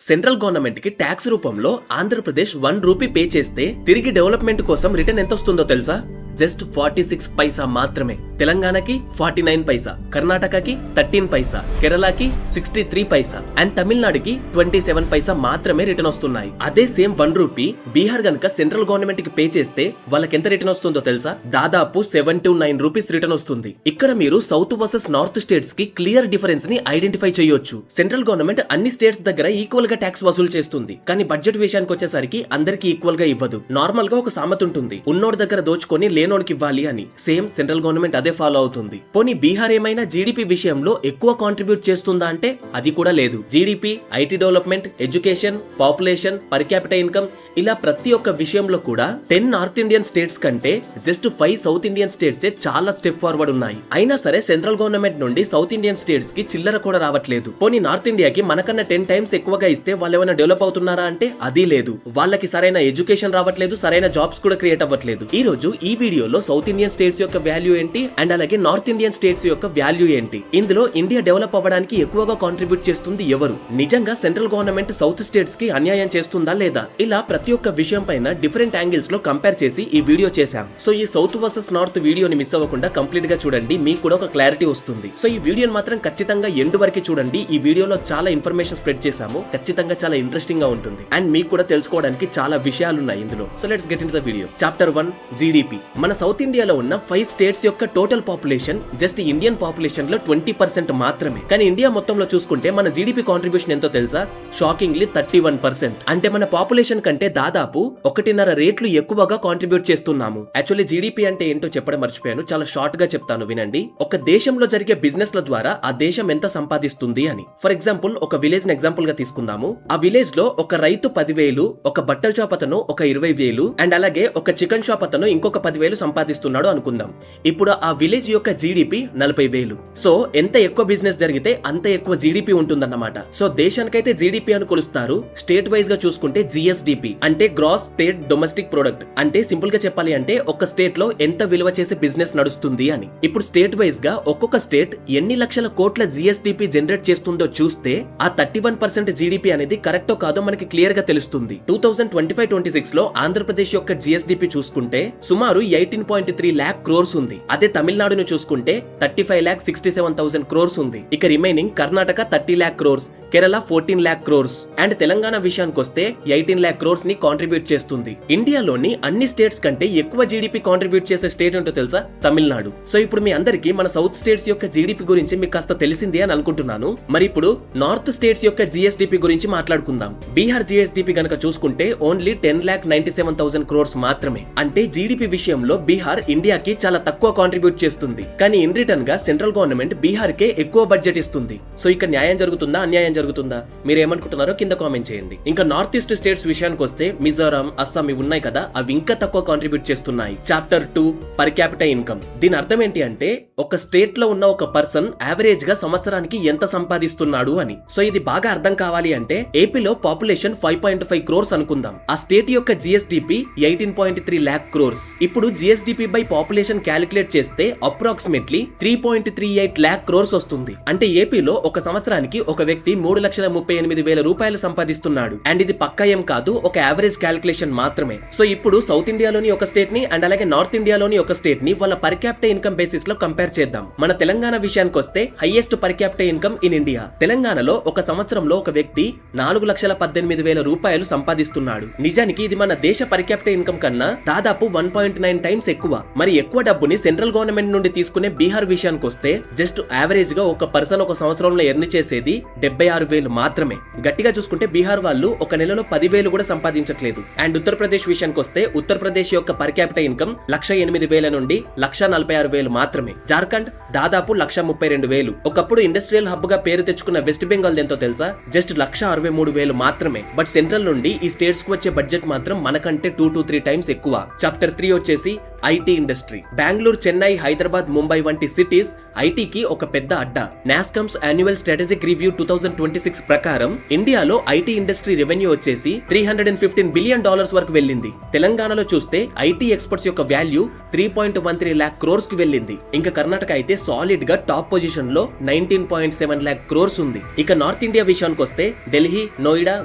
Central government కి tax రూపంలో Andhra Pradesh 1 rupee pay చేస్తే తిరిగి డెవలప్మెంట్ కోసం రిటర్న్ ఎంత వస్తుందో తెలుసా? జస్ట్ 46 పైసా మాత్రమే. తెలంగాణకి 49 పైసా, కర్ణాటకకి 13 పైసా, కేరళకి 63 పైసా అండ్ తమిళనాడుకి 27 పైసా మాత్రమే రిటర్న్ వస్తున్నాయి. అదే సేమ్ 1 రూపీ బీహార్ గనక సెంట్రల్ గవర్నమెంట్ కి పే చేస్తే వాళ్ళకి ఎంత రిటర్న్ వస్తుందో తెలుసా? దాదాపు 7 to 9 రూపీస్ రిటర్న్ వస్తుంది. ఇక్కడ మీరు సౌత్ వర్సెస్ నార్త్ స్టేట్స్ కి క్లియర్ డిఫరెన్స్ ని ఐడెంటిఫై చేయొచ్చు. సెంట్రల్ గవర్నమెంట్ అన్ని స్టేట్స్ దగ్గర ఈక్వల్ గా ట్యాక్స్ వసూలు చేస్తుంది, కానీ బడ్జెట్ విషయానికి వచ్చేసరికి అందరికి ఈక్వల్ గా ఇవ్వదు. నార్మల్ గా ఒక సామెత ఉంటుంది, ఉన్నోడి దగ్గర దోచుకొని లేనోడికి ఇవ్వాలి అని. సేమ్ సెంట్రల్ గవర్నమెంట్ అదే ఫాలో అవుతుంది. పోనీ బీహార్ ఏమైనా జీడీపీ విషయంలో ఎక్కువ కాంట్రిబ్యూట్ చేస్తుందా అంటే అది కూడా లేదు. GDP, IT development, education, population, per capital income ఇలా ప్రతి ఒక్క విషయంలో కూడా 10 నార్త్ ఇండియన్ స్టేట్స్ కంటే జస్ట్ 5 సౌత్ ఇండియన్ స్టేట్స్ చాలా స్టెప్ ఫార్వర్డ్ ఉన్నాయి. అయినా సరే సెంట్రల్ గవర్నమెంట్ నుండి సౌత్ ఇండియన్ స్టేట్స్ కి చిల్లర కూడా రావట్లేదు. పోనీ నార్త్ ఇండియాకి మనకన్నా 10 టైమ్స్ ఎక్కువగా ఇస్తే వాళ్ళు ఏమైనా డెవలప్ అవుతున్నారా అంటే అది లేదు. వాళ్ళకి సరైన ఎడ్యుకేషన్ రావట్లేదు, సరైన జాబ్స్ కూడా క్రియేట్ అవ్వట్లేదు. ఈ రోజు ఈ వీడియోలో సౌత్ ఇండియన్ స్టేట్స్ యొక్క వాల్యూ ఏంటి అండ్ అలాగే నార్త్ ఇండియన్ స్టేట్స్ యొక్క వాల్యూ ఏంటి, ఇందులో ఇండియా డెవలప్ అవ్వడానికి ఎక్కువగా కాంట్రిబ్యూట్ చేస్తుంది ఎవరు, నిజంగా సెంట్రల్ గవర్నమెంట్ సౌత్ స్టేట్స్ కి అన్యాయం చేస్తుందా లేదా, ఇలా ప్రతి ఒక్క విషయం పైన డిఫరెంట్ యాంగిల్స్ లో కంపేర్ చేసి ఈ వీడియో చేశాం. సో ఈ సౌత్ వర్సెస్ నార్త్ వీడియోని మిస్ అవ్వకుండా కంప్లీట్ గా చూడండి, మీకు కూడా ఒక క్లారిటీ వస్తుంది. సో ఈ వీడియోని మాత్రం ఖచ్చితంగా ఎండ్ వరకు చూడండి. ఈ వీడియోలో చాలా ఇన్ఫర్మేషన్ స్ప్రెడ్ చేశాము, ఖచ్చితంగా చాలా ఇంట్రెస్టింగ్ గా ఉంటుంది అండ్ మీకు కూడా తెలుసుకోవడానికి చాలా విషయాలు ఉన్నాయి ఇందులో. So let's get in to the video. Chapter 1 GDP. మన సౌత్ ఇండియాలో ఉన్న 5 స్టేట్స్ యొక్క total population just Indian population లో 20% మాత్రమే. కానీ ఇండియా మొత్తంలో చూసుకుంటే మన జీడీపీ కాంట్రిబ్యూషన్ ఎంతో తెలుసా? షాకింగ్లీ 31%. అంటే మన పాపులేషన్ కంటే దాదాపు 1.5 రేట్లు ఎక్కువగా కాంట్రిబ్యూట్ చేస్తున్నాము. యాక్చువల్లీ జీడీపీ అంటే ఏంటో చెప్పడం మర్చిపోయాను, చాలా షార్ట్ గా చెప్తాను వినండి. ఒక దేశంలో జరిగే బిజినెస్ ల ద్వారా ఆ దేశం ఎంత సంపాదిస్తుంది అని. ఫర్ ఎగ్జాంపుల్ ఒక విలేజ్ ని ఎగ్జాంపుల్ గా తీసుకుందాము. ఆ విలేజ్ లో ఒక రైతు 10,000, ఒక బట్టల షాప్ అతను ఒక 20,000 అండ్ అలాగే ఒక చికెన్ షాప్ అతను ఇంకొక 10,000 సంపాదిస్తున్నాడు అనుకుందాం. ఇప్పుడు ఆ విలేజ్ యొక్క జీడీపీ 40,000. సో ఎంత ఎక్కువ బిజినెస్ జరిగితే అంత ఎక్కువ జీడీపీ ఉంటుందన్నమాట. సో దేశానికైతే జీడీపీ అని కొలుస్తారు. స్టేట్ వైజ్ గా చూసుకుంటే జిఎస్డిపి అంటే గ్రాస్ స్టేట్ డొమెస్టిక్ ప్రొడక్ట్. అంటే సింపుల్ గా చెప్పాలి అంటే ఒక స్టేట్ లో ఎంత విలువ చేసే బిజినెస్ నడుస్తుంది అని. ఇప్పుడు స్టేట్ వైజ్ గా ఒక్కొక్క స్టేట్ ఎన్ని లక్షల కోట్ల జిఎస్డిపి జనరేట్ చేస్తుందో చూస్తే ఆ 31% జీడీపీ అనేది కరెక్టో కాదో మనకి క్లియర్ గా తెలుస్తుంది. 2025-26 లో ఆంధ్రప్రదేశ్ యొక్క జిఎస్డిపి చూసుకుంటే సుమారు 18.3 lakh crores ఉంది. అదే తమిళనాడును చూసుకుంటే 35,67,000 crores ఉంది. ఇక remaining Karnataka 30 lakh crores, Kerala 14 lakh crores and Telangana విషయానికి వస్తే 18 lakh crores ని కాంట్రిబ్యూట్ చేస్తుంది. ఇండియాలోని అన్ని స్టేట్స్ కంటే ఎక్కువ జీడీపీ కాంట్రిబ్యూట్ చేసే స్టేట్ ఏంటో తెలుసా? తమిళనాడు. సో ఇప్పుడు మీ అందరికి మన సౌత్ స్టేట్స్ యొక్క జీడీపీ గురించి మీకు కాస్త తెలిసిందే అని అనుకుంటున్నాను. మరి ఇప్పుడు నార్త్ స్టేట్స్ యొక్క జిఎస్డిపి గురించి మాట్లాడుకుందాం. బీహార్ జిఎస్డిపి గనక చూసుకుంటే ఓన్లీ 10,97,000 crores మాత్రమే. అంటే జీడీపీ విషయంలో బీహార్ ఇండియాకి చాలా తక్కువ కాంట్రిబ్యూట్ చేస్తుంది. కానీ ఇన్ రిటర్న్ గా సెంట్రల్ గవర్నమెంట్ బీహార్ కే ఎక్కువ బడ్జెట్ ఇస్తుంది. సో ఇక్కడ న్యాయం జరుగుతుందా అన్యాయం జరుగుతుందా మీరు ఏమనుకుంటున్నారో కింద కామెంట్ చేయండి. ఇంకా నార్త్ ఈస్ట్ స్టేట్స్ విషయానికి వస్తే మిజోరాం, అస్సాం ఇవి ఉన్నాయి కదా, అవి ఇంకా తక్కువ కాంట్రిబ్యూట్ చేస్తున్నాయి. Chapter 2 per capital income. దీని అర్థం ఏంటి అంటే ఒక స్టేట్ లో ఉన్న ఒక పర్సన్ యావరేజ్ గా సంవత్సరానికి ఎంత సంపాదిస్తున్నాడు అని. సో ఇది బాగా అర్థం కావాలి అంటే ఏపీలో పాపులేషన్ 5.5 crores అనుకుందాం. ఆ స్టేట్ యొక్క జిఎస్డిపి 18.3 lakh crores. ఇప్పుడు జిఎస్డిపి బై పాపులేషన్ క్యాలిక్యులేట్ చేస్తే అప్రాక్సిమేట్లీ 3.38 lakh crores వస్తుంది. అంటే ఏపీలో ఒక సంవత్సరానికి ఒక వ్యక్తి 3,38,000 రూపాయలు సంపాదిస్తున్నాడు. అండ్ ఇది పక్కా ఏం కాదు, ఒక యావరేజ్ క్యాలిక్యులేషన్ మాత్రమే. సో ఇప్పుడు సౌత్ ఇండియాలోని ఒక స్టేట్ ని అండ్ అలాగే నార్త్ ఇండియాలోని ఒక స్టేట్ ని వాళ్ళ పర్ క్యాపిటల్ ఇన్కమ్ బేసిస్ లో కంపేర్ చేద్దాం. మన తెలంగాణ విషయానికి వస్తే highest per capital income in India. తెలంగాణలో ఒక సంవత్సరంలో ఒక వ్యక్తి 4,18,000 రూపాయలు సంపాదిస్తున్నాడు. నిజానికి ఇది మన దేశ పర్ క్యాపిటల్ ఇన్కమ్ కన్నా దాదాపు 1.9 టైమ్స్ ఎక్కువ. మరి ఎక్కువ డబ్బుని సెంట్రల్ గవర్నమెంట్ నుండి తీసుకునే బీహార్ విషయానికి వస్తే జస్ట్ యావరేజ్ గా ఒక పర్సన్ ఒక సంవత్సరంలో ఎర్న్ చేసేది 76,000 మాత్రమే. గట్టిగా చూసుకుంటే బీహార్ వాళ్ళు ఒక నెలలో 10,000 కూడా సంపాదించట్లేదు. అండ్ ఉత్తరప్రదేశ్ విషయానికి వస్తే ఉత్తరప్రదేశ్ యొక్క పర్ క్యాపిటల్ ఇన్కమ్ 1,08,000 నుండి 1,46,000 మాత్రమే. జార్ఖండ్ దాదాపు 1,32,000. ఒకప్పుడు ఇండస్ట్రియల్ హబ్ గా పేరు తెచ్చుకున్న వెస్ట్ బెంగాల్ ఎంతో తెలుసా? జస్ట్ 1,63,000 మాత్రమే. బట్ సెంట్రల్ నుండి ఈ స్టేట్స్ కు వచ్చే బడ్జెట్ మాత్రం మనకంటే 2 to 3 టైమ్స్ ఎక్కువ. చాప్టర్ 3 వచ్చేసి ఐటీ ఇండస్ట్రీ. బెంగళూరు, చెన్నై, హైదరాబాద్, ముంబై వంటి సిటీస్ ఐటీకి ఒక పెద్ద అడ్డా. నాస్కామ్స్ యాన్యువల్ స్ట్రాటజిక్ రివ్యూ 2026 ప్రకారం ఇండియాలో ఐటీ ఇండస్ట్రీ రెవెన్యూ వచ్చేసి $315 బిలియన్ వరకు వెళ్ళింది. తెలంగాణలో చూస్తే ఐటీ ఎక్స్పర్ట్స్ యొక్క వాల్యూ 3.13 lakh crores కి వెళ్ళింది. ఇంకా కర్ణాటక అయితే సాలిడ్ గా టాప్ పొజిషన్ లో 19.7 lakh crores ఉంది. ఇక నార్త్ ఇండియా విషయానికి వస్తే ఢిల్లీ, నోయిడా,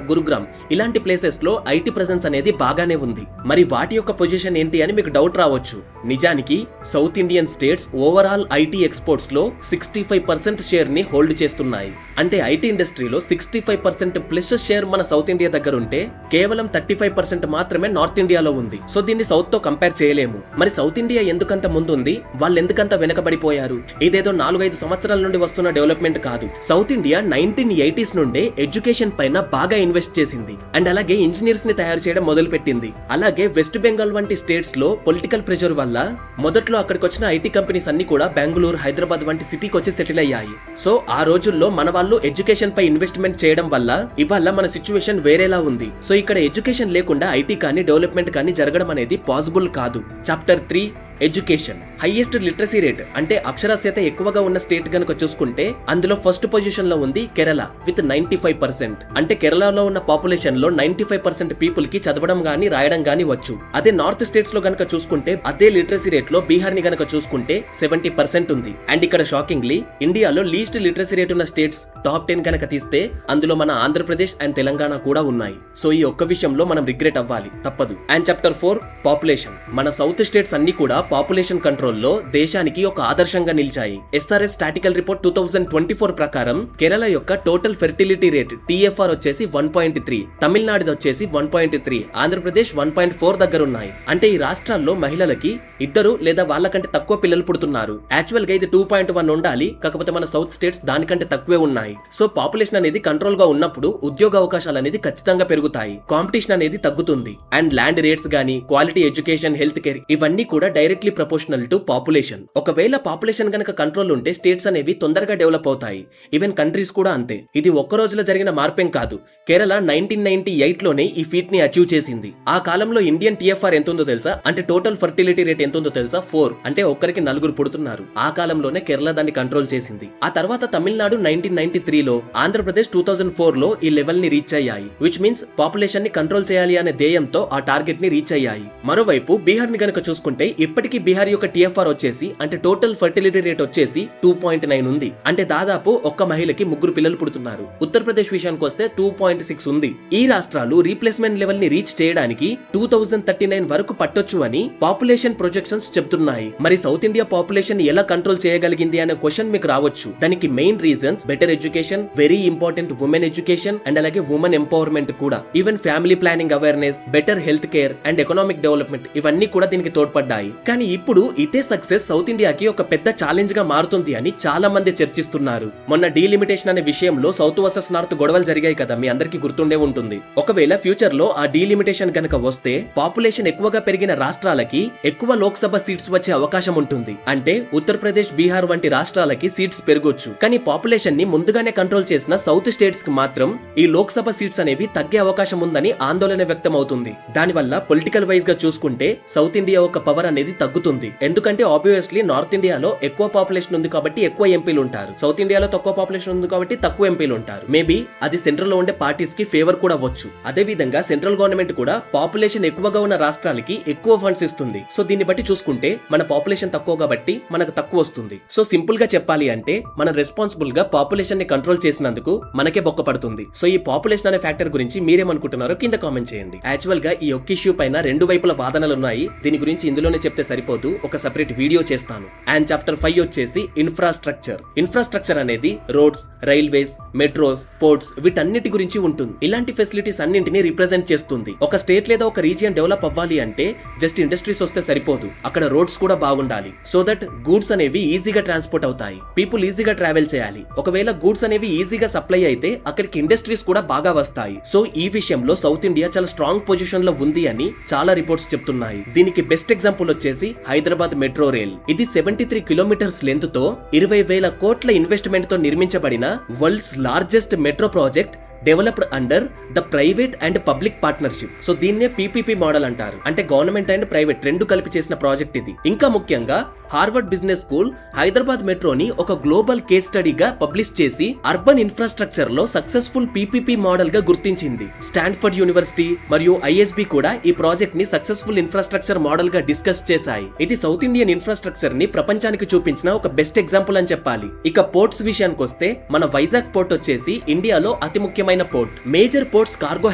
గురుగ్రామ్ ఇలాంటి ప్లేసెస్ లో ఐటీ ప్రెజెన్స్ అనేది బాగానే ఉంది. మరి వాటి యొక్క పొజిషన్ ఏంటి అని మీకు డౌట్ రావచ్చు. నిజానికి south Indian states overall IT exports లో 65% షేర్ ని హోల్డ్ చేస్తున్నాయి. అంటే ఐటీ ఇండస్ట్రీలో 65% ప్లస్ షేర్ మన సౌత్ ఇండియా దగ్గర ఉంటే కేవలం 35% మాత్రమే నార్త్ ఇండియాలో ఉంది. సో దీన్ని సౌత్ తో కంపేర్ చేయలేము. మరి సౌత్ ఇండియా ఎందుకంత ముందుంది, వాళ్ళు ఎందుకంత వెనకబడిపోయారు? ఇదేదో 4-5 సంవత్సరాల నుండి వస్తున్న డెవలప్మెంట్ కాదు. సౌత్ ఇండియా 1980s నుండే ఎడ్యుకేషన్ పైన బాగా ఇన్వెస్ట్ చేసింది అండ్ అలాగే ఇంజనీర్స్ ని తయారు చేయడం మొదలు పెట్టింది. అలాగే వెస్ట్ బెంగాల్ వంటి స్టేట్స్ లో పొలిటికల్ ప్రెషర్ వల్ల మొదట్లో అక్కడికి వచ్చిన ఐటీ కంపెనీస్ అన్ని కూడా బెంగళూరు, హైదరాబాద్ వంటి సిటీకి వచ్చి సెటిల్ అయ్యాయి. సో ఆ రోజుల్లో మన వాళ్ళు ఎడ్యుకేషన్ పై ఇన్వెస్ట్మెంట్ చేయడం వల్ల ఇవాళ మన సిచ్యువేషన్ వేరేలా ఉంది. సో ఇక్కడ ఎడ్యుకేషన్ లేకుండా ఐటీ కానీ డెవలప్మెంట్ కానీ జరగడం అనేది పాసిబుల్ కాదు. Chapter 3 education. Highest literacy rate అంటే అక్షరాస్యత ఎక్కువగా ఉన్న స్టేట్ గనుక చూసుకుంటే అందులో ఫస్ట్ పొజిషన్ లో ఉంది కేరళ విత్ 95%. అంటే కేరళలో ఉన్న పాపులేషన్ లో 95% పీపుల్ కి చదవడం గానీ రాయడం గానీ వచ్చు. అదే నార్త్ స్టేట్స్ లో గనక చూసుకుంటే అదే లిటరసీ రేట్ లో బీహార్ ని గనక చూసుకుంటే 70% ఉంది. అండ్ ఇక్కడ షాకింగ్లీ ఇండియాలో లీస్ట్ లిటరసీ రేట్ ఉన్న స్టేట్స్ టాప్ 10 గనక తీస్తే అందులో మన ఆంధ్రప్రదేశ్ అండ్ తెలంగాణ కూడా ఉన్నాయి. సో ఈ ఒక్క విషయంలో మనం రిగ్రెట్ అవ్వాలి, తప్పదు. And chapter 4 population. మన సౌత్ స్టేట్స్ అన్ని కూడా పాపులేషన్ కంట్రోల్ లో దేశానికి ఒక ఆదర్శంగా నిలిచాయి. ఎస్ఆర్ఎస్ స్టాటికల్ రిపోర్ట్ 2024 ప్రకారం కేరళ యొక్క టోటల్ ఫెర్టిలిటీ రేట్ TFR వచ్చేసి 1.3, తమిళనాడు వచ్చేసి 1.3, ఆంధ్రప్రదేశ్ 1.4 దగ్గర ఉన్నాయి. అంటే ఈ రాష్ట్రాల్లో మహిళలకి 2 లేదా వాళ్ళకంటే తక్కువ పిల్లలు పుడుతున్నారు. యాక్చువల్ గా ఇది 2.1 ఉండాలి, కాకపోతే మన సౌత్ స్టేట్స్ దానికంటే తక్కువే ఉన్నాయి. సో పాపులేషన్ అనేది కంట్రోల్ గా ఉన్నప్పుడు ఉద్యోగ అవకాశాలు అనేది ఖచ్చితంగా పెరుగుతాయి, కాంపిటీషన్ అనేది తగ్గుతుంది. అండ్ ల్యాండ్ రేట్స్ గానీ, క్వాలిటీ ఎడ్యుకేషన్, హెల్త్ కేర్ ఇవన్నీ కూడా డైరెక్ట్లీ ప్రపోర్షనల్ టు పాపులేషన్. ఒకవేళ పాపులేషన్ గనక కంట్రోల్ ఉంటే స్టేట్స్ అనేవి తొందరగా డెవలప్ అవుతాయి. ఈవెన్ కంట్రీస్ కూడా అంతే. ఇది ఒక్క రోజులో జరిగిన మార్పేం కాదు. కేరళ 1998 లోనే ఈ ఫీట్ ని అచీవ్ చేసింది. ఆ కాలంలో ఇండియన్ TFR ఎంత ఉందో తెలుసా? అంటే టోటల్ ఫర్టిలిటీ రేట్ ఎంత ఉందో తెలుసా? 4. అంటే ఒక్కరికి 4 పుడుతున్నారు. ఆ కాలంలోనే కేరళ దాన్ని కంట్రోల్ చేసింది. ఆ తర్వాత తమిళనాడు 1993 లో, ఆంధ్రప్రదేశ్ 2004 లో ఈ లెవెల్ ని రీచ్ అయ్యాయి. విచ్ మీన్స్ పాపులేషన్ ని కంట్రోల్ చేయాలి అనే ధ్యేయంతో ఆ టార్గెట్ ని రీచ్ అయ్యాయి. మరోవైపు బీహార్ ని గనక చూసుకుంటే ఇప్పటికీ బీహార్ యొక్క TFR వచ్చేసి అంటే టోటల్ ఫర్టిలిటీ రేట్ వచ్చేసి 2.9 ఉంది. అంటే దాదాపు ఒక్క మహిళకి 3 పిల్లలు పుడుతున్నారు. ఉత్తరప్రదేశ్ విషయానికి వస్తే 2.6 ఉంది. ఈ రాష్ట్రాలు రీప్లేస్మెంట్ లెవెల్ ని రీచ్ చేయడానికి 2039 వరకు పట్టొచ్చు అని పాపులేషన్ ప్రొజెక్షన్స్ చెప్తున్నాయి. మరి సౌత్ ఇండియా పాపులేషన్ ఎలా కంట్రోల్ చేయగలిగింది అనే క్వశ్చన్ మీకు రావచ్చు. దానికి main reasons better education, very important women education and అలాగే ఉమెన్ ఎంపవర్మెంట్ కూడా. Even family planning awareness, better health care and economic development ఇవన్నీ కూడా దీనికి తోడ్పడ్డాయి. కానీ ఇప్పుడు ఇదే సక్సెస్ సౌత్ ఇండియాకి ఒక పెద్ద ఛాలెంజ్ గా మారుతుంది అని చాలా మంది చర్చిస్తున్నారు. మొన్న డీలిమిటేషన్ అనే విషయంలో సౌత్ వర్సెస్ నార్త్ గొడవలు జరిగాయి కదా, మీ అందరికీ గుర్తుండే ఉంటుంది. ఒకవేళ ఫ్యూచర్ లో ఆ డీలిమిటేషన్ గనక వస్తే పాపులేషన్ ఎక్కువగా పెరిగిన రాష్ట్రాలకి ఎక్కువ లోక్సభ సీట్స్ వచ్చే అవకాశం ఉంటుంది. అంటే ఉత్తరప్రదేశ్, బీహార్ వంటి రాష్ట్రాలకి సీట్స్ పెరగొచ్చు. కానీ పాపులేషన్ ని ముందుగానే కంట్రోల్ చేసిన సౌత్ స్టేట్స్ కి మాత్రం ఈ లోక్సభ సీట్స్ అనేవి తగ్గే అవకాశం ఉందని ఆందోళన వ్యక్తం అవుతుంది. దానివల్ల పొలిటికల్ వైజ్ గా చూసుకుంటే సౌత్ ఇండియా ఒక పవర్ అనేది తగ్గుతుంది. ఎందుకంటే ఆబ్వియస్లీ నార్త్ ఇండియాలో ఎక్కువ పాపులేషన్ ఉంది కాబట్టి ఎక్కువ ఎంపీలు ఉంటారు, సౌత్ ఇండియాలో తక్కువ పాపులేషన్ ఉంది కాబట్టి తక్కువ ఎంపీలు ఉంటారు. మేబీ అది సెంట్రల్ లో ఉండే పార్టీస్ కి ఫేవర్ కూడా అవ్వచ్చు. అదే విధంగా సెంట్రల్ గవర్నమెంట్ కూడా పాపులేషన్ ఎక్కువగా ఉన్న రాష్ట్రాలకి ఎక్కువ ఫండ్స్ ఇస్తుంది. సో దీన్ని బట్టి చూసుకుంటే మన పాపులేషన్ తక్కువ కాబట్టి మనకు తక్కువ వస్తుంది. సో సింపుల్ గా చెప్పాలి అంటే మనం రెస్పాన్సిబుల్ గా పాపులేషన్ ని కంట్రోల్ చేసినందుకు మనకే బొక్క పడుతుంది. సో ఈ పాపులేషన్ అనే ఫ్యాక్టర్ గురించి మీరేమనుకుంటున్నారో కింద కామెంట్ చేయండి. యాక్చువల్ గా ఈ ఒక్క ఇష్యూ పైన 2 వైపుల వాదనలు ఉన్నాయి. దీని గురించి ఇందులోనే చెప్తే సరిపోదు, ఒక సెపరేట్ వీడియో చేస్తాను. అండ్ చాప్టర్ 5 వచ్చేసి ఇన్ఫ్రాస్ట్రక్చర్. ఇన్ఫ్రాస్ట్రక్చర్ అనేది రోడ్స్, రైల్వేస్, మెట్రోస్, పోర్ట్స్ వీటన్నిటి గురించి ఉంటుంది. ఇలాంటి ఫెసిలిటీస్ అన్నింటినీ రిప్రజెంట్ చేస్తుంది. ఒక స్టేట్ లేదా ఒక రీజియన్ డెవలప్ అవ్వాలి అంటే జస్ట్ ఇండస్ట్రీస్ వస్తే సరిపోదు, అక్కడ రోడ్స్ కూడా బాగుండాలి. సో దట్ గూడ్స్ అనేవి ఈజీగా ట్రాన్స్పోర్ట్ అవుతాయి, పీపుల్ ఈజీగా ట్రావెల్ చేయాలి. ఒకవేళ గూడ్స్ అనేవి ఈజీగా సప్లై అయితే అక్కడికి ఇండస్ట్రీస్ కూడా బాగా వస్తాయి. సో ఈ విషయంలో సౌత్ ఇండియా చాలా స్ట్రాంగ్ పొజిషన్ లో ఉంది అని చాలా రిపోర్ట్స్ చెప్తున్నాయి. దీనికి బెస్ట్ ఎగ్జాంపుల్ వచ్చేసి హైదరాబాద్ మెట్రో రైల్. ఇది 73 కిలోమీటర్స్ లెంత్ తో 20,000 కోట్ల ఇన్వెస్ట్మెంట్ తో నిర్మించబడిన world's largest metro project developed under the private and public partnership. So దీన్నే పీపీపీ మోడల్ అంటారు. అంటే గవర్నమెంట్ అండ్ ప్రైవేట్ రెండు కలిపి చేసిన ప్రాజెక్ట్ ఇది. ఇంకా ముఖ్యంగా హార్వర్డ్ బిజినెస్ స్కూల్ హైదరాబాద్ మెట్రోని ఒక గ్లోబల్ కేస్ స్టడీగా పబ్లిష్ చేసి అర్బన్ ఇన్ఫ్రాస్ట్రక్చర్ లో సక్సెస్ఫుల్ పీపీపీ మోడల్ గా గుర్తించింది. స్టాన్ఫర్డ్ యూనివర్సిటీ మరియు ఐఎస్బి కూడా ఈ ప్రాజెక్ట్ ని సక్సెస్ఫుల్ ఇన్ఫ్రాస్ట్రక్చర్ మోడల్ గా డిస్కస్ చేశాయి. ఇది సౌత్ ఇండియన్ ఇన్ఫ్రాస్ట్రక్చర్ ని ప్రపంచానికి చూపించిన ఒక బెస్ట్ ఎగ్జాంపుల్ అని చెప్పాలి. ఇక పోర్ట్స్ విషయానికి వస్తే మన వైజాగ్ పోర్ట్ వచ్చేసి ఇండియాలో అతి ముఖ్యమైన port. Major ports cargo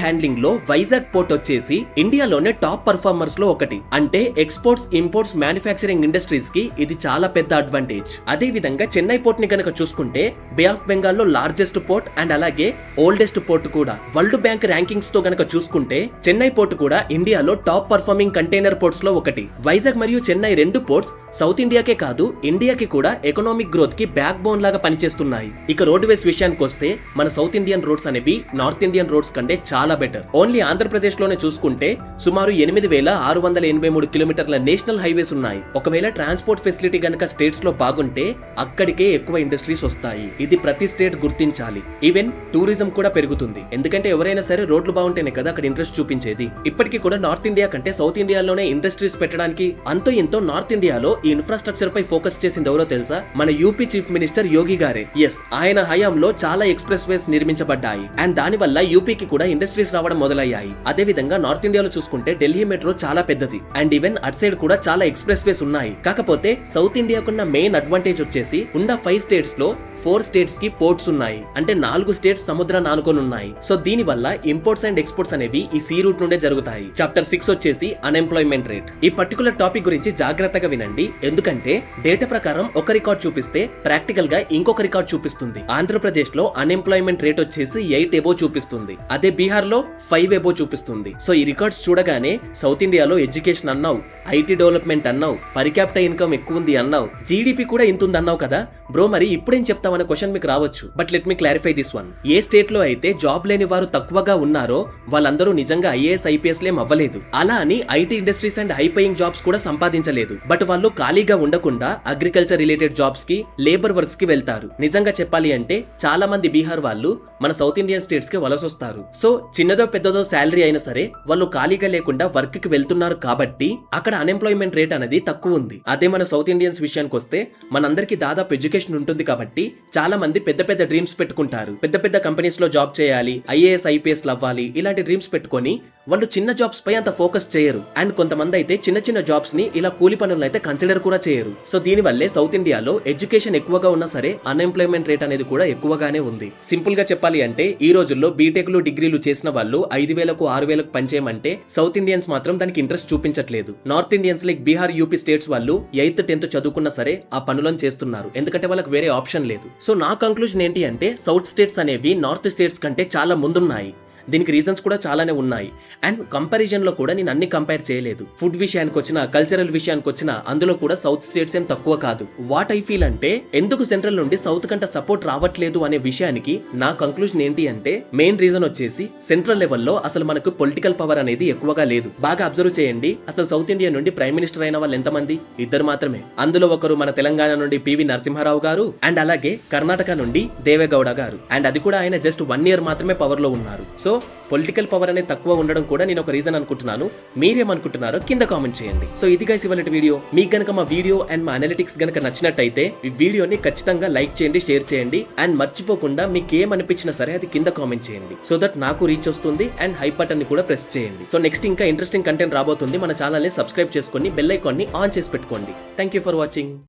handling లో వైజాగ్ పోర్ట్ వచ్చేసి ఇండియాలోనే టాప్ పర్ఫార్మర్స్ లో ఒకటి. అంటే ఎక్స్పోర్ట్స్, ఇంపోర్ట్స్, మ్యానుఫ్యాక్చరింగ్ ఇండస్ట్రీస్ కి ఇది చాలా పెద్ద అడ్వాంటేజ్. అదే విధంగా చెన్నై పోర్ట్ ని గనక చూసుకుంటే బే ఆఫ్ బెంగాల్ లో లార్జెస్ట్ పోర్ట్ అండ్ అలాగే ఓల్డెస్ట్ పోర్ట్ కూడా. వరల్డ్ బ్యాంక్ ర్యాంకింగ్స్ తో గనక చూసుకుంటే చెన్నై పోర్ట్ కూడా ఇండియాలో టాప్ పర్ఫార్మింగ్ కంటైనర్ పోర్ట్స్ లో ఒకటి. వైజాగ్ మరియు చెన్నై రెండు పోర్ట్స్ సౌత్ ఇండియాకే కాదు ఇండియాకి కూడా ఎకనామిక్ గ్రోత్ కి బ్యాక్ బోన్ లాగా పనిచేస్తున్నాయి. ఇక రోడ్వేస్ విషయానికి వస్తే మన సౌత్ ఇండియన్ రోడ్స్ అనేవి నార్త్ ఇండియన్ రోడ్స్ కంటే చాలా బెటర్. ఓన్లీ ఆంధ్రప్రదేశ్ లోనే చూసుకుంటే సుమారు 8,683 కిలోమీటర్ల నేషనల్ హైవేస్ ఉన్నాయి. ఒకవేళ ట్రాన్స్పోర్ట్ ఫెసిలిటీ గనక స్టేట్స్ లో బాగుంటే అక్కడికే ఎక్కువ ఇండస్ట్రీస్ వస్తాయి. ఇది ప్రతి స్టేట్ గుర్తించాలి. ఈవెన్ టూరిజం కూడా పెరుగుతుంది. ఎందుకంటే ఎవరైనా సరే రోడ్లు బాగుంటేనే కదా అక్కడ ఇంట్రెస్ట్ చూపించేది. ఇప్పటికీ కూడా నార్త్ ఇండియా కంటే సౌత్ ఇండియాలోనే ఇండస్ట్రీస్ పెట్టడానికి అంతో ఎంతో నార్త్ ఇండియాలో ఈ ఇన్ఫ్రాస్ట్రక్చర్ పై ఫోకస్ చేసింది ఎవరో తెలుసా? మన యూపీ చీఫ్ మినిస్టర్ యోగి గారే. ఎస్, ఆయన హయాంలో చాలా ఎక్స్ప్రెస్ వేస్ నిర్మించబడ్డాయి అండ్ దాని వల్ల యూపీకి కూడా ఇండస్ట్రీస్ రావడం మొదలయ్యాయి. అదే విధంగా నార్త్ ఇండియాలో చూసుకుంటే ఢిల్లీ మెట్రో చాలా పెద్దది అండ్ ఈవెన్ అట్ సైడ్ కూడా చాలా ఎక్స్ప్రెస్ వేస్ ఉన్నాయి. కాకపోతే సౌత్ ఇండియాకున్న మెయిన్ అడ్వాంటేజ్ వచ్చేసి ఉన్న 5 స్టేట్స్ లో 4 స్టేట్స్ కి పోర్ట్స్ ఉన్నాయి. అంటే 4 స్టేట్స్ సముద్రాన్ని ఆనుకొని ఉన్నాయి. సో దీని వల్ల ఇంపోర్ట్స్ అండ్ ఎక్స్పోర్ట్స్ అనేవి ఈ సీ రూట్ నుండే జరుగుతాయి. చాప్టర్ 6 వచ్చేసి అన్ఎంప్లాయ్మెంట్ రేట్. ఈ పర్టికులర్ టాపిక్ గురించి జాగ్రత్తగా వినండి. ఎందుకంటే డేటా ప్రకారం ఒక రికార్డ్ చూపిస్తే ప్రాక్టికల్ గా ఇంకొక రికార్డ్ చూపిస్తుంది. ఆంధ్రప్రదేశ్ లో అన్ఎంప్లాయ్మెంట్ రేట్ వచ్చేసి 8 ఎబో చూపిస్తుంది. అదే బీహార్ లో 5 ఎబో చూపిస్తుంది. సో ఈ రికార్డ్స్ చూడగానే సౌత్ ఇండియాలో ఎడ్యుకేషన్ అన్నావు, ఐటీ డెవలప్మెంట్ అన్నావు, పర్ క్యాపిటల్ ఇన్కమ్ ఎక్కువ ఉంది అన్నావు, జీడిపి కూడా ఇంత ఉంది అన్నావు కదా బ్రో, మరి ఇప్పుడేం చెప్తామనే క్వశ్చన్ మీకు రావచ్చు. But let me clarify this one. A state లో అయితే జాబ్ లేని వారు తక్కువగా ఉన్నారో వాళ్ళందరూ నిజంగా ఐఏఎస్ ఐపీఎస్ లేం అవ్వలేదు. అలా అని IT industries and high paying jobs కూడా సంపాదించలేదు. బట్ వాళ్ళు ఖాళీగా ఉండకుండా అగ్రికల్చర్ రిలేటెడ్ జాబ్స్ కి, లేబర్ వర్క్స్ కి వెళ్తారు. నిజంగా చెప్పాలి అంటే చాలా మంది బీహార్ వాళ్ళు మన సౌత్ ఇండియన్ స్టేట్స్ కి వలస వస్తారు. సో చిన్నదో పెద్దదో శాలరీ అయినా సరే వాళ్ళు ఖాళీగా లేకుండా వర్క్ కి వెళ్తున్నారు కాబట్టి అక్కడ అన్ఎంప్లాయ్మెంట్ రేట్ అనేది తక్కువ ఉంది. అదే మన సౌత్ ఇండియన్స్ విషయానికి వస్తే మనందరికి దాదాపు ఎడ్యుకేషన్ ఉంటుంది కాబట్టి చాలా మంది పెద్ద పెద్ద డ్రీమ్స్ పెట్టుకుంటారు. పెద్ద పెద్ద కంపెనీస్ లో జాబ్ చేయాలి, ఐఏఎస్ ఐపీఎస్ అవ్వాలి, ఇలాంటి డ్రీమ్స్ పెట్టుకొని వాళ్ళు చిన్న జాబ్స్ పై అంత ఫోకస్ చేయరు. అండ్ కొంతమంది అయితే చిన్న చిన్న జాబ్స్ ని ఇలా కూలి పనులను అయితే కన్సిడర్ కూడా చేయరు. సో దీని వల్లే సౌత్ ఇండియాలో ఎడ్యుకేషన్ ఎక్కువగా ఉన్నా సరే అన్ఎంప్లాయ్మెంట్ రేట్ అనేది కూడా ఎక్కువగానే ఉంది. సింపుల్ గా చెప్పాలి అంటే ఈ రోజుల్లో బీటెక్లు, డిగ్రీలు చేసిన వాళ్ళు 5,000కు 6,000కు పనిచేయమంటే సౌత్ ఇండియన్స్ మాత్రం దానికి ఇంట్రెస్ట్ చూపించట్లేదు. North Indians like Bihar, UP states వాళ్ళు 8th, 10th చదువుకున్నా సరే ఆ పనులను చేస్తున్నారు. ఎందుకంటే వాళ్ళకి వేరే ఆప్షన్ లేదు. సో నా కంక్లూజన్ ఏంటి అంటే సౌత్ స్టేట్స్ అనేవి నార్త్ స్టేట్స్ కంటే చాలా ముందున్నాయి. దీనికి రీజన్స్ కూడా చాలానే ఉన్నాయి. అండ్ కంపారిజన్ లో కూడా నేను అన్ని కంపేర్ చేయలేదు. ఫుడ్ విషయానికి వచ్చినా, కల్చరల్ విషయానికి వచ్చినా అందులో కూడా సౌత్ స్టేట్స్ ఏం తక్కువ కాదు. వాట్ ఐ ఫీల్ అంటే ఎందుకు సెంట్రల్ నుండి సౌత్ కంటే సపోర్ట్ రావట్లేదు అనే విషయానికి నా కంక్లూజన్ ఏంటి అంటే మెయిన్ రీజన్ వచ్చేసి సెంట్రల్ లెవెల్లో అసలు మనకు పొలిటికల్ పవర్ అనేది ఎక్కువగా లేదు. బాగా అబ్జర్వ్ చేయండి, అసలు సౌత్ ఇండియా నుండి ప్రైమ్ మినిస్టర్ అయిన వాళ్ళు ఎంతమంది? 2 మాత్రమే. అందులో ఒకరు మన తెలంగాణ నుండి పివి నరసింహారావు గారు అండ్ అలాగే కర్ణాటక నుండి దేవేగౌడ గారు. అండ్ అది కూడా ఆయన జస్ట్ 1 year మాత్రమే పవర్ లో ఉన్నారు. సో పొలిటికల్ పవర్ అనేది తక్కువ ఉండడం కూడా నేను ఒక రీజన్ అనుకుంటున్నాను. మీరేమనుకుంటున్నారో కింద కామెంట్ చేయండి. సో ఇది గైస్ ఇవాళ వీడియో. మీకు గనక మా వీడియో అండ్ మా అనలిటిక్స్ గనక నచ్చినట్టయితే ఈ వీడియోని ఖచ్చితంగా లైక్ చేయండి, షేర్ చేయండి అండ్ మర్చిపోకుండా మీకు ఏమనిపించినా సరే అది కింద కామెంట్ చేయండి. సో దట్ నాకు రీచ్ వస్తుంది అండ్ హై బటన్ ని కూడా ప్రెస్ చేయండి. సో నెక్స్ట్ ఇంకా ఇంట్రెస్టింగ్ కంటెంట్ రాబోతుంది. మన ఛానల్ ని సబ్స్క్రైబ్ చేసుకొని బెల్ ఐకాన్ ని ఆన్ చేసి పెట్టుకోండి. Thank you for watching.